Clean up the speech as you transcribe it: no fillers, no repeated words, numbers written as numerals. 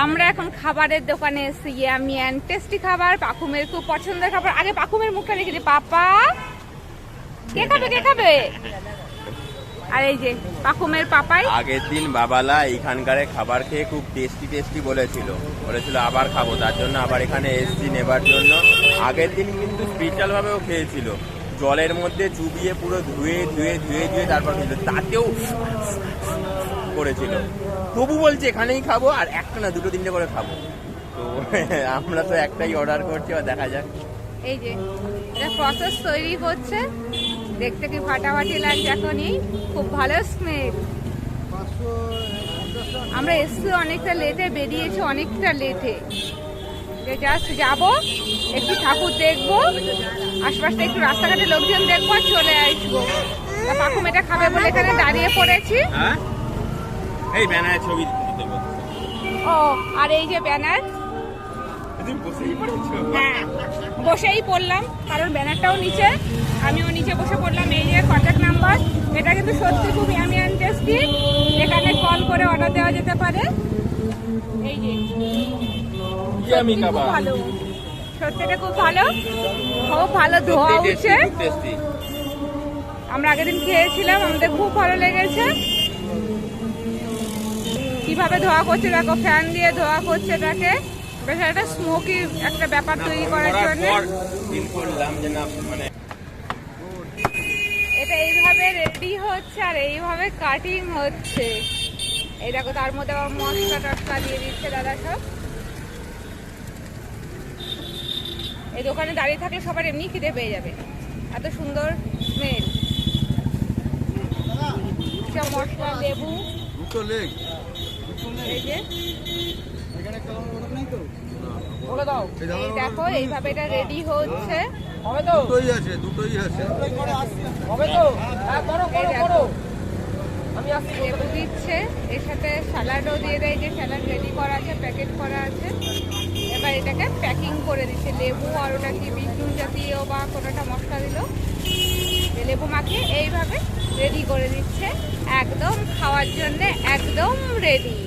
আমরা এখন খাবারের দোকানে এসেছি, ইয়ামি অ্যান্ড টেস্টি খাবার, পাখুমের খুব পছন্দের খাবার। আগে পাখুমের মুখটা রেখে দিই। পাপা কে খাবে, কে খাবে? আর এই যে পাখুমের পাপাই। আগের দিন বাবালা এখানকার খাবার খেয়ে খুব টেস্টি টেস্টি বলেছিল আবার খাবো, তার জন্য আবার এখানে এসছি নেবার জন্য। আগের দিন কিন্তু স্পেশাল ভাবেও খেয়েছিল, জলের মধ্যে চুবিয়ে পুরো ধুয়ে ধুয়ে ধুয়ে ধুয়ে তারপর খেয়েছিল, তাতেও করেছিল। তবু বলছে এখানেই খাবো, আর একটা না দুটো তিনটে করে খাবো। তো আমরা তো একটাই অর্ডার করছি, আর দেখা যাক। এই যে এটা প্রসেস তৈরি হচ্ছে, দেখতে কি ফাটাফাটি লাগছে এখনই, খুব ভালো স্মেল। আমরা এসছি অনেকটা লেটে, বেরিয়েছি অনেকটা লেটে। জাস্ট যাবো, একটু ঠাকুর দেখবো, আশপাশটা একটু রাস্তাঘাটে লোকজন দেখবো আর চলে আসবো। তা পাখুম এটা খাবে বলে এখানে দাঁড়িয়ে পড়েছি। এই ব্যানারের ছবি দিতে বলছি। ও আর এই যে ব্যানার, তুমি বসেই পড়েছো? হ্যাঁ বসেই পড়লাম, কারণ ব্যানারটাও নিচে, আমিও নিচে বসে পড়লাম। এই যে কন্ট্যাক্ট নাম্বার, এটা কিন্তু সত্যি খুব ইয়ামি অ্যান্ড টেস্টি, এখানে কল করে অর্ডার দেওয়া যেতে পারে। এই যে ইয়ামি খুব খাবার, ভালো, সত্যিটা খুব ভালো, খুব ভালো ধোয়া উঠছে। আমরা আগের দিন খেয়েছিলাম, আমাদের খুব ভালো লেগেছে। কিভাবে ধোয়া করছে দেখো, ফ্যান দিয়ে ধোয়া করছে এটাকে, বেশ একটা স্মোকি একটা ব্যাপার তৈরি করার জন্য। এটা এইভাবে রেডি হচ্ছে আর এইভাবে কাটিং হচ্ছে। এই দেখো তার মধ্যে আবার মশলা টসলা দিয়ে দিচ্ছে দাদা সব। এই দোকানে দাঁড়িয়ে থাকলে সবার এমনি খিদে পেয়ে যাবে, এত সুন্দর স্মেল। মশলা, লেবু, এই যে এই দেখো এইভাবে এটা রেডি হচ্ছে। লেবু দিচ্ছে, এর সাথে স্যালাডও দিয়ে দেয়, যে স্যালাড রেডি করা আছে, প্যাকেট করা আছে। এবার এটাকে প্যাকিং করে দিচ্ছে, লেবু আর ওটা কি বিটনুন জাতীয় বা কোনোটা মশলা দিল, লেবু মাখিয়ে এইভাবে রেডি করে দিচ্ছে, একদম খাওয়ার জন্য একদম রেডি।